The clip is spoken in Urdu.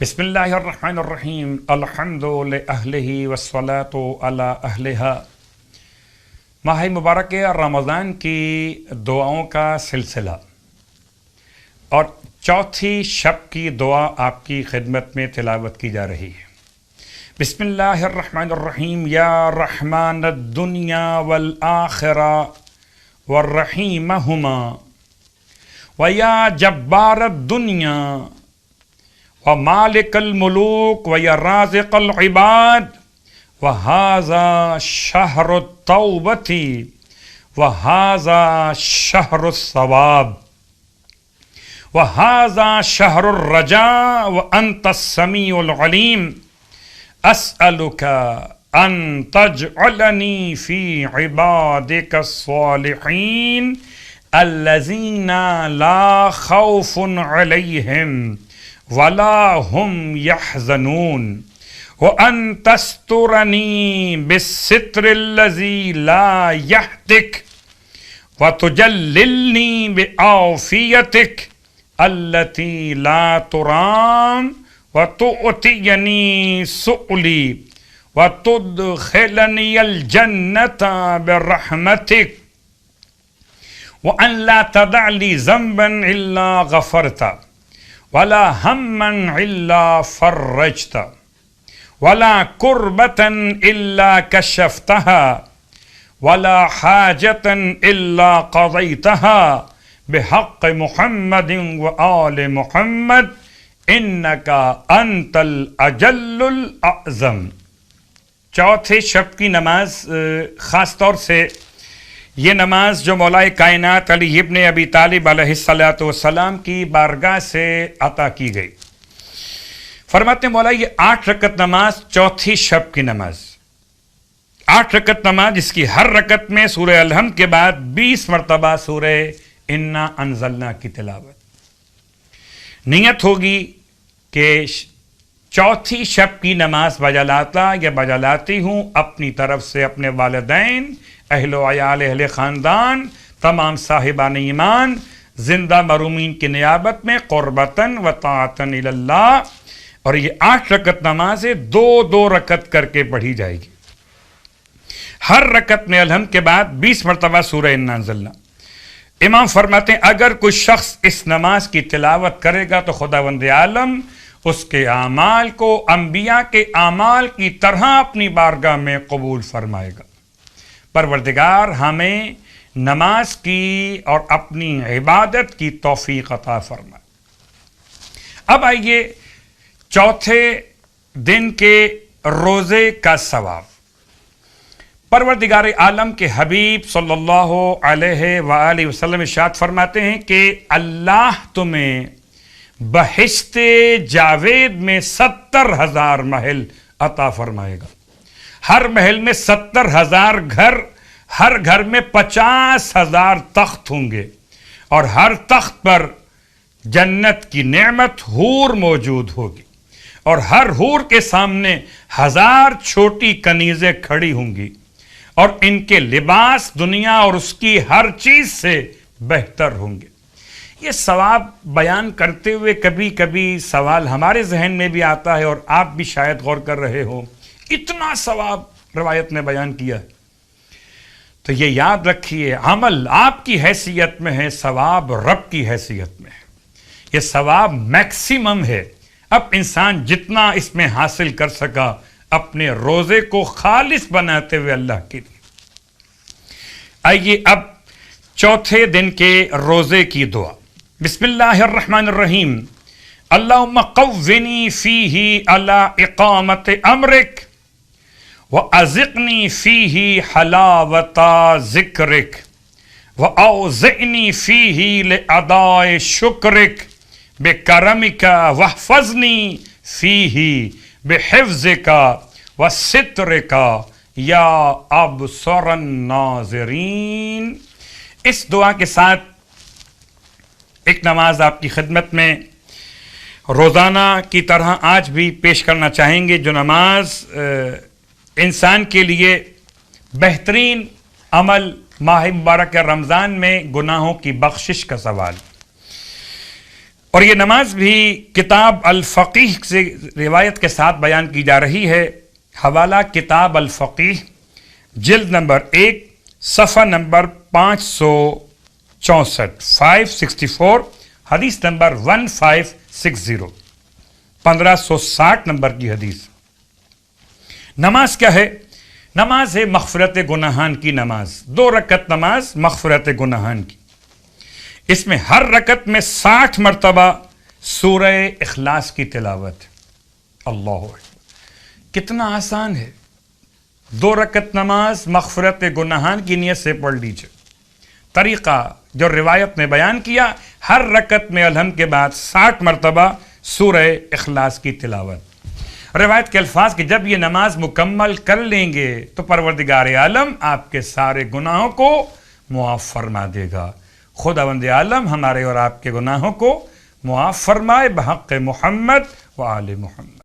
بسم اللہ الرحمن الرحیم الحمد لأہلہ والصلاة علی اہلہا۔ ماہ مبارک رمضان کی دعاؤں کا سلسلہ اور چوتھی شب کی دعا آپ کی خدمت میں تلاوت کی جا رہی ہے۔ بسم اللہ الرحمن الرحیم یا رحمان الدنیا والآخرہ والرحیمہما ویا جبار الدنیا ومالک الملوک ویا رازق العباد وہذا شہر التوبۃ وہذا شہر الثواب وہذا شہر الرجاء وانت السمیع العلیم اسألک ان تجعلنی فی عبادک الصالحین الذین لا خوف علیہم ولا هم يحزنون وأن تسترني بالستر الذي لا يهتك وتجللني بعافيتك التي لا ترام وتؤتيني سؤلي وتدخلني الجنة برحمتك وأن لا تدع لي ذنبا إلا غفرته ولا ہما الا فرجت ولا کربة الا کشفتها ولا حاجة الا قضيتها بحق محمد وآل محمد انک انت الاجل الاعظم۔ چوتھے شب کی نماز خاص طور سے یہ نماز جو مولائے کائنات علی ابن ابی طالب علیہ السلام کی بارگاہ سے عطا کی گئی۔ فرماتے ہیں مولا یہ 8 رکعت نماز چوتھی شب کی نماز، 8 رکعت نماز جس کی ہر رکعت میں سورہ الحمد کے بعد 20 مرتبہ سورہ انا انزلنا کی تلاوت۔ نیت ہوگی کہ چوتھی شب کی بجا لاتا یا بجا لاتی ہوں اپنی طرف سے اپنے والدین، اہل و عیال، اہل خاندان، تمام صاحبان ایمان، زندہ مرومین کی نیابت میں قربتاً و طاعتاً الی اللہ۔ اور یہ 8 رکعت نماز 2 رکعت کر کے پڑھی جائے گی۔ ہر رکعت میں الحمد کے بعد 20 مرتبہ سورہ انا انزلنا۔ امام فرماتے ہیں اگر کوئی شخص اس نماز کی تلاوت کرے گا تو خداوند عالم اس کے اعمال کو انبیاء کے اعمال کی طرح اپنی بارگاہ میں قبول فرمائے گا۔ پروردگار ہمیں نماز کی اور اپنی عبادت کی توفیق عطا فرمائے۔ اب آئیے چوتھے دن کے روزے کا ثواب۔ پروردگار عالم کے حبیب صلی اللہ علیہ وآلہ وسلم ارشاد فرماتے ہیں کہ اللہ تمہیں بہشت جاوید میں 70,000 محل عطا فرمائے گا۔ ہر محل میں 70,000 گھر، ہر گھر میں 50,000 تخت ہوں گے، اور ہر تخت پر جنت کی نعمت حور موجود ہوگی، اور ہر حور کے سامنے 1000 چھوٹی کنیزیں کھڑی ہوں گی، اور ان کے لباس دنیا اور اس کی ہر چیز سے بہتر ہوں گے۔ یہ ثواب بیان کرتے ہوئے کبھی کبھی سوال ہمارے ذہن میں بھی آتا ہے، اور آپ بھی شاید غور کر رہے ہو، اتنا ثواب روایت نے بیان کیا ہے۔ تو یہ یاد رکھیے عمل آپ کی حیثیت میں ہے، ثواب رب کی حیثیت میں ہے۔ یہ ثواب میکسیمم ہے، اب انسان جتنا اس میں حاصل کر سکا اپنے روزے کو خالص بناتے ہوئے اللہ کے لیے۔ آئیے اب چوتھے دن کے روزے کی دعا۔ بسم اللہ الرحمن الرحیم اللہم قوّنی فیہ علی اقامت امرک وَأَذِقْنِي فِيهِ حَلَاوَةَ ذِكْرِكَ وَأَوْزِعْنِي فِيهِ لِأَدَاءِ شُكْرِكَ بِكَرَمِكَ وَاحْفَظْنِي فِيهِ بِحِفْظِكَ وَسِتْرِكَ یا أَبْصَرَ النَّاظِرِينَ۔ اس دعا کے ساتھ ایک نماز آپ کی خدمت میں روزانہ کی طرح آج بھی پیش کرنا چاہیں گے، جو نماز انسان کے لیے بہترین عمل ماہ مبارک رمضان میں گناہوں کی بخشش کا سوال۔ اور یہ نماز بھی کتاب الفقیہ سے روایت کے ساتھ بیان کی جا رہی ہے. حوالہ کتاب الفقیہ جلد نمبر 1 صفحہ نمبر 564 حدیث نمبر 1560 1560 نمبر کی حدیث. نماز کیا ہے؟ نماز ہے مغفرت گناہان کی نماز. 2 رکعت نماز مغفرت گناہان کی. اس میں ہر رکعت میں 60 مرتبہ سورہ اخلاص کی تلاوت. اللہ اکبر، کتنا آسان ہے. 2 رکعت نماز مغفرت گناہان کی نیت سے پڑھ لیجیے. طریقہ جو روایت نے بیان کیا، ہر رکعت میں الحمد کے بعد 60 مرتبہ سورہ اخلاص کی تلاوت. روایت کے الفاظ کہ جب یہ نماز مکمل کر لیں گے تو پروردگار عالم آپ کے سارے گناہوں کو معاف فرما دے گا. خداوند عالم ہمارے اور آپ کے گناہوں کو معاف فرمائے بحق محمد و آل محمد.